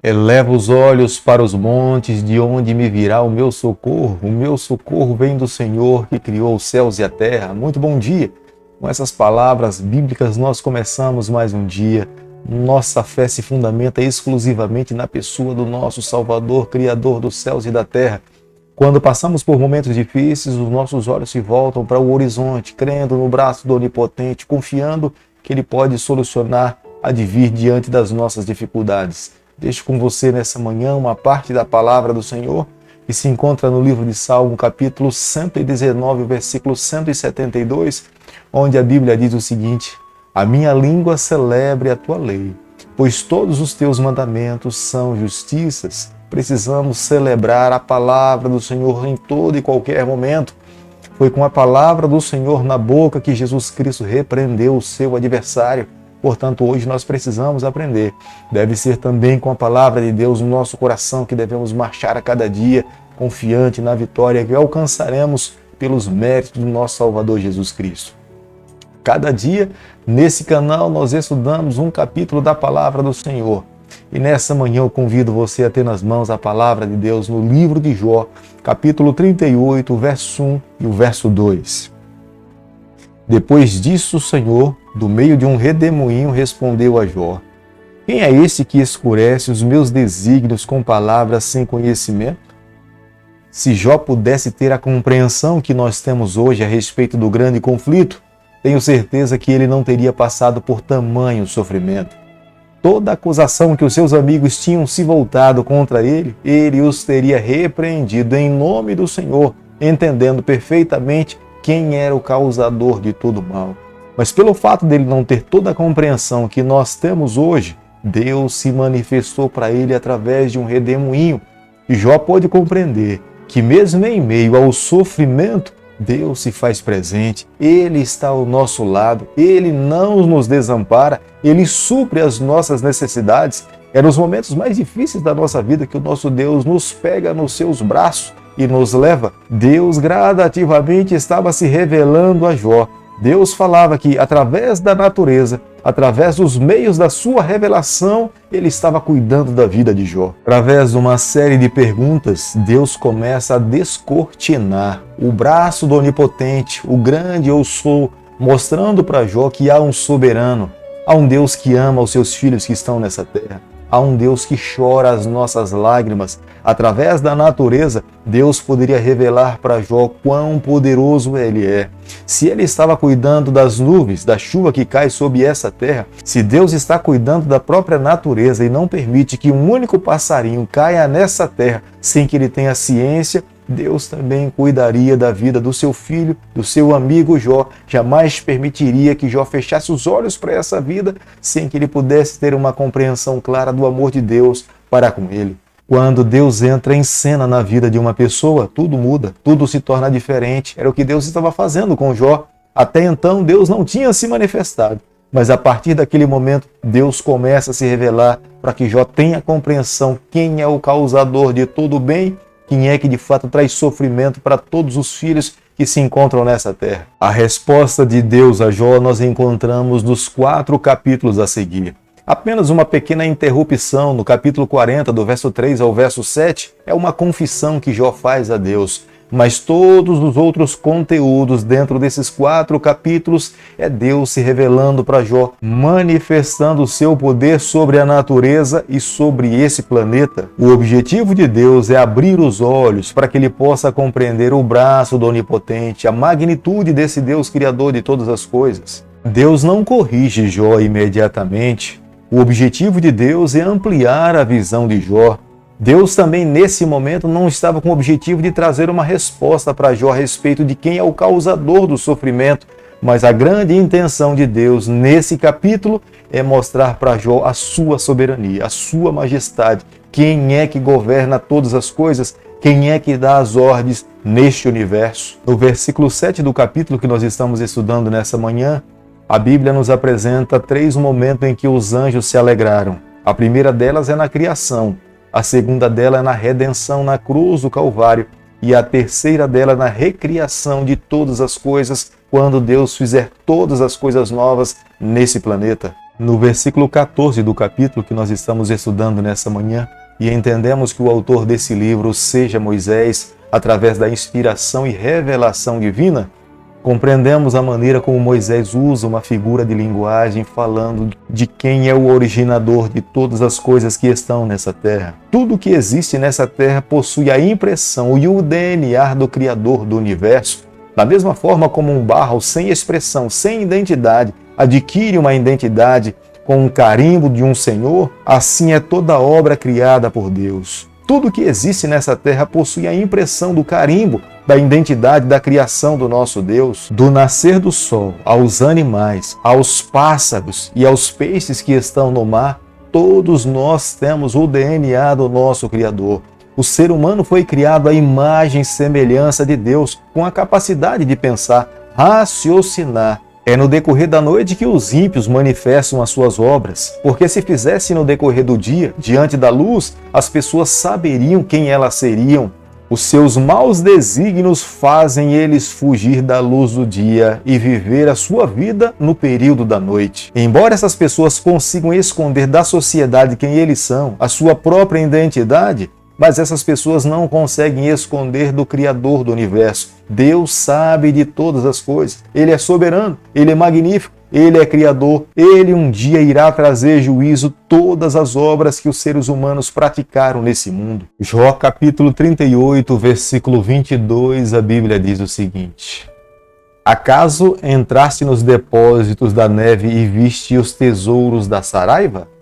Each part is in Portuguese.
Eleva os olhos para os montes, de onde me virá o meu socorro. O meu socorro vem do Senhor, que criou os céus e a terra. Muito bom dia. Com essas palavras bíblicas, nós começamos mais um dia. Nossa fé se fundamenta exclusivamente na pessoa do nosso Salvador, Criador dos céus e da terra. Quando passamos por momentos difíceis, os nossos olhos se voltam para o horizonte, crendo no braço do Onipotente, confiando que Ele pode solucionar, advir diante das nossas dificuldades. Deixo com você nessa manhã uma parte da palavra do Senhor que se encontra no livro de Salmo, capítulo 119, versículo 172, onde a Bíblia diz o seguinte: a minha língua celebre a tua lei, pois todos os teus mandamentos são justiças. Precisamos celebrar a palavra do Senhor em todo e qualquer momento. Foi com a palavra do Senhor na boca que Jesus Cristo repreendeu o seu adversário. Portanto, hoje nós precisamos aprender. Deve ser também com a palavra de Deus no nosso coração que devemos marchar a cada dia, confiante na vitória que alcançaremos pelos méritos do nosso Salvador Jesus Cristo. Cada dia, nesse canal, nós estudamos um capítulo da palavra do Senhor. E nessa manhã eu convido você a ter nas mãos a palavra de Deus no livro de Jó, capítulo 38, o verso 1 e o verso 2. Depois disso, o Senhor, do meio de um redemoinho, respondeu a Jó: quem é esse que escurece os meus desígnios com palavras sem conhecimento? Se Jó pudesse ter a compreensão que nós temos hoje a respeito do grande conflito, tenho certeza que ele não teria passado por tamanho sofrimento. Toda acusação que os seus amigos tinham se voltado contra ele, ele os teria repreendido em nome do Senhor, entendendo perfeitamente quem era o causador de todo mal. Mas pelo fato dele não ter toda a compreensão que nós temos hoje, Deus se manifestou para ele através de um redemoinho. E Jó pôde compreender que mesmo em meio ao sofrimento, Deus se faz presente, Ele está ao nosso lado, Ele não nos desampara, Ele supre as nossas necessidades. É nos momentos mais difíceis da nossa vida que o nosso Deus nos pega nos seus braços e nos leva. Deus gradativamente estava se revelando a Jó. Deus falava que através da natureza, através dos meios da sua revelação, Ele estava cuidando da vida de Jó. Através de uma série de perguntas, Deus começa a descortinar o braço do Onipotente, o grande eu sou, mostrando para Jó que há um soberano, há um Deus que ama os seus filhos que estão nessa terra. Há um Deus que chora as nossas lágrimas. Através da natureza, Deus poderia revelar para Jó quão poderoso Ele é. Se Ele estava cuidando das nuvens, da chuva que cai sobre essa terra, se Deus está cuidando da própria natureza e não permite que um único passarinho caia nessa terra sem que Ele tenha ciência, Deus também cuidaria da vida do seu filho, do seu amigo Jó. Jamais permitiria que Jó fechasse os olhos para essa vida sem que ele pudesse ter uma compreensão clara do amor de Deus para com ele. Quando Deus entra em cena na vida de uma pessoa, tudo muda, tudo se torna diferente. Era o que Deus estava fazendo com Jó. Até então, Deus não tinha se manifestado. Mas a partir daquele momento, Deus começa a se revelar para que Jó tenha compreensão quem é o causador de todo o bem, quem é que de fato traz sofrimento para todos os filhos que se encontram nessa terra. A resposta de Deus a Jó nós encontramos nos 4 capítulos a seguir. Apenas uma pequena interrupção no capítulo 40, do verso 3 ao verso 7, é uma confissão que Jó faz a Deus. Mas todos os outros conteúdos dentro desses 4 capítulos é Deus se revelando para Jó, manifestando o seu poder sobre a natureza e sobre esse planeta. O objetivo de Deus é abrir os olhos para que ele possa compreender o braço do Onipotente, a magnitude desse Deus criador de todas as coisas. Deus não corrige Jó imediatamente. O objetivo de Deus é ampliar a visão de Jó. Deus também, nesse momento, não estava com o objetivo de trazer uma resposta para Jó a respeito de quem é o causador do sofrimento, mas a grande intenção de Deus, nesse capítulo, é mostrar para Jó a sua soberania, a sua majestade, quem é que governa todas as coisas, quem é que dá as ordens neste universo. No versículo 7 do capítulo que nós estamos estudando nessa manhã, a Bíblia nos apresenta 3 momentos em que os anjos se alegraram. A primeira delas é na criação. A segunda dela é na redenção na cruz do Calvário. E a terceira dela é na recriação de todas as coisas, quando Deus fizer todas as coisas novas nesse planeta. no versículo 14 do capítulo que nós estamos estudando nessa manhã, e entendemos que o autor desse livro seja Moisés, através da inspiração e revelação divina, compreendemos a maneira como Moisés usa uma figura de linguagem falando de quem é o originador de todas as coisas que estão nessa terra. Tudo que existe nessa terra possui a impressão e o DNA do Criador do universo. Da mesma forma como um barro sem expressão, sem identidade, adquire uma identidade com um carimbo de um Senhor, assim é toda obra criada por Deus. Tudo que existe nessa terra possui a impressão do carimbo, da identidade da criação do nosso Deus. Do nascer do sol, aos animais, aos pássaros e aos peixes que estão no mar, todos nós temos o DNA do nosso Criador. O ser humano foi criado à imagem e semelhança de Deus, com a capacidade de pensar, raciocinar. É no decorrer da noite que os ímpios manifestam as suas obras, porque se fizessem no decorrer do dia, diante da luz, as pessoas saberiam quem elas seriam. Os seus maus desígnios fazem eles fugir da luz do dia e viver a sua vida no período da noite. Embora essas pessoas consigam esconder da sociedade quem eles são, a sua própria identidade, mas essas pessoas não conseguem esconder do Criador do universo. Deus sabe de todas as coisas. Ele é soberano, Ele é magnífico, Ele é Criador. Ele um dia irá trazer juízo todas as obras que os seres humanos praticaram nesse mundo. Jó capítulo 38, versículo 22, a Bíblia diz o seguinte: Acaso entraste nos depósitos da neve e viste os tesouros da saraiva?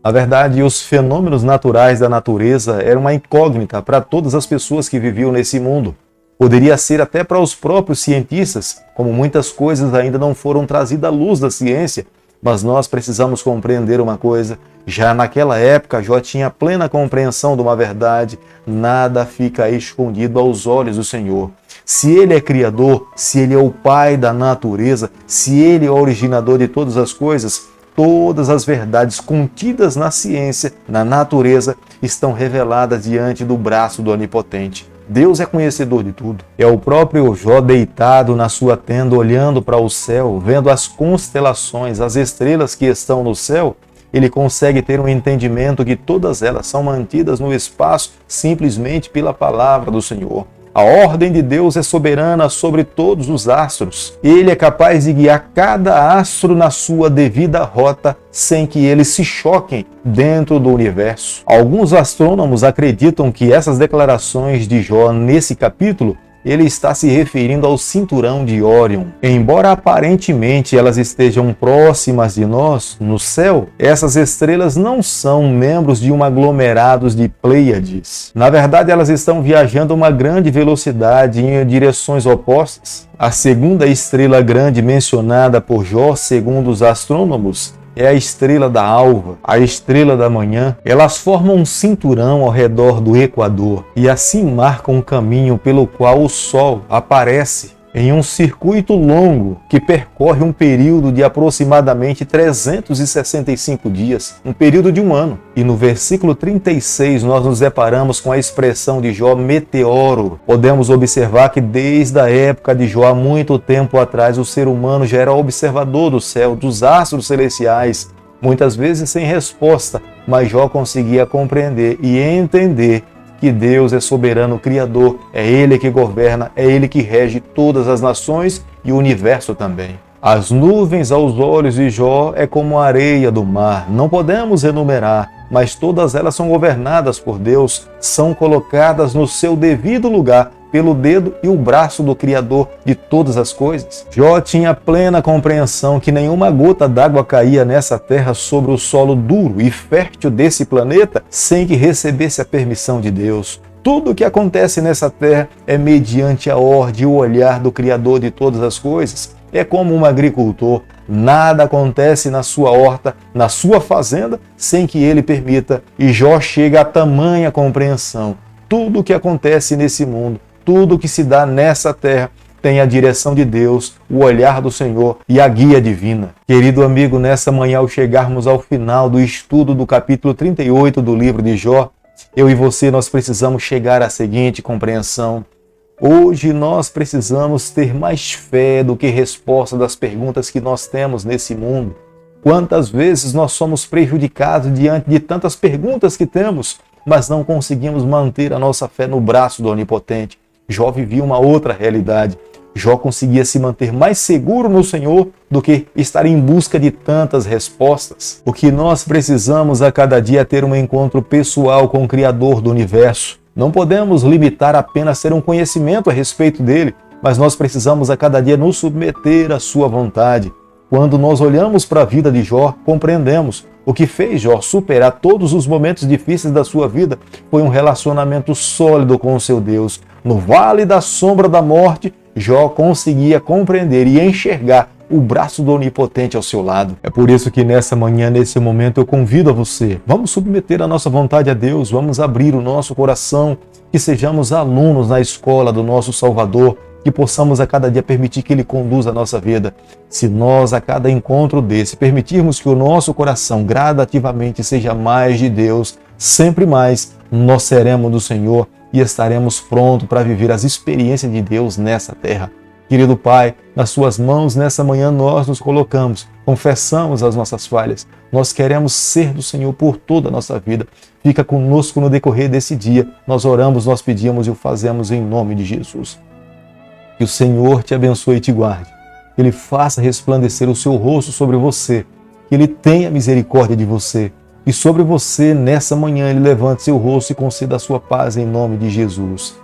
Na verdade, os fenômenos naturais da natureza eram uma incógnita para todas as pessoas que viviam nesse mundo. Poderia ser até para os próprios cientistas, como muitas coisas ainda não foram trazidas à luz da ciência. Mas nós precisamos compreender uma coisa: já naquela época, Jó tinha plena compreensão de uma verdade: nada fica escondido aos olhos do Senhor. Se Ele é Criador, se Ele é o Pai da natureza, se Ele é o originador de todas as coisas, todas as verdades contidas na ciência, na natureza, estão reveladas diante do braço do Onipotente. Deus é conhecedor de tudo. É o próprio Jó deitado na sua tenda, olhando para o céu, vendo as constelações, as estrelas que estão no céu. Ele consegue ter um entendimento que todas elas são mantidas no espaço simplesmente pela palavra do Senhor. A ordem de Deus é soberana sobre todos os astros. Ele é capaz de guiar cada astro na sua devida rota, sem que eles se choquem dentro do universo. Alguns astrônomos acreditam que essas declarações de Jó nesse capítulo, ele está se referindo ao cinturão de Órion. Embora aparentemente elas estejam próximas de nós, no céu, essas estrelas não são membros de um aglomerado de Pleiades. Na verdade, elas estão viajando a uma grande velocidade em direções opostas. A segunda estrela grande mencionada por Jó, segundo os astrônomos, é a estrela da alva, a estrela da manhã. Elas formam um cinturão ao redor do Equador e assim marcam um caminho pelo qual o Sol aparece em um circuito longo que percorre um período de aproximadamente 365 dias, um período de um ano. E no versículo 36 nós nos deparamos com a expressão de Jó, meteoro. Podemos observar que desde a época de Jó, há muito tempo atrás, o ser humano já era observador do céu, dos astros celestiais, muitas vezes sem resposta, mas Jó conseguia compreender e entender que Deus é soberano criador, é Ele que governa, é Ele que rege todas as nações e o universo também. As nuvens aos olhos de Jó é como a areia do mar, não podemos enumerar, mas todas elas são governadas por Deus, são colocadas no seu devido lugar, pelo dedo e o braço do Criador de todas as coisas. Jó tinha plena compreensão que nenhuma gota d'água caía nessa terra sobre o solo duro e fértil desse planeta sem que recebesse a permissão de Deus. Tudo o que acontece nessa terra é mediante a ordem e o olhar do Criador de todas as coisas. É como um agricultor, nada acontece na sua horta, na sua fazenda, sem que ele permita. E Jó chega a tamanha compreensão. Tudo o que acontece nesse mundo, tudo o que se dá nessa terra, tem a direção de Deus, o olhar do Senhor e a guia divina. Querido amigo, nessa manhã, ao chegarmos ao final do estudo do capítulo 38 do livro de Jó, eu e você, nós precisamos chegar à seguinte compreensão. Hoje nós precisamos ter mais fé do que resposta das perguntas que nós temos nesse mundo. Quantas vezes nós somos prejudicados diante de tantas perguntas que temos, mas não conseguimos manter a nossa fé no braço do Onipotente. Jó vivia uma outra realidade. Jó conseguia se manter mais seguro no Senhor do que estar em busca de tantas respostas. O que nós precisamos a cada dia é ter um encontro pessoal com o Criador do Universo. Não podemos limitar apenas ter um conhecimento a respeito dele, mas nós precisamos a cada dia nos submeter à sua vontade. Quando nós olhamos para a vida de Jó, compreendemos o que fez Jó superar todos os momentos difíceis da sua vida foi um relacionamento sólido com o seu Deus. No vale da sombra da morte, Jó conseguia compreender e enxergar o braço do Onipotente ao seu lado. É por isso que nessa manhã, nesse momento, eu convido a você. Vamos submeter a nossa vontade a Deus, vamos abrir o nosso coração, que sejamos alunos na escola do nosso Salvador, que possamos a cada dia permitir que Ele conduza a nossa vida. Se nós, a cada encontro desse, permitirmos que o nosso coração gradativamente seja mais de Deus, sempre mais, nós seremos do Senhor e estaremos prontos para viver as experiências de Deus nessa terra. Querido Pai, nas Suas mãos nessa manhã nós nos colocamos, confessamos as nossas falhas. Nós queremos ser do Senhor por toda a nossa vida. Fica conosco no decorrer desse dia. Nós oramos, nós pedimos e o fazemos em nome de Jesus. Que o Senhor te abençoe e te guarde. Que Ele faça resplandecer o seu rosto sobre você. Que Ele tenha misericórdia de você. E sobre você, nessa manhã, Ele levante seu rosto e conceda a sua paz em nome de Jesus.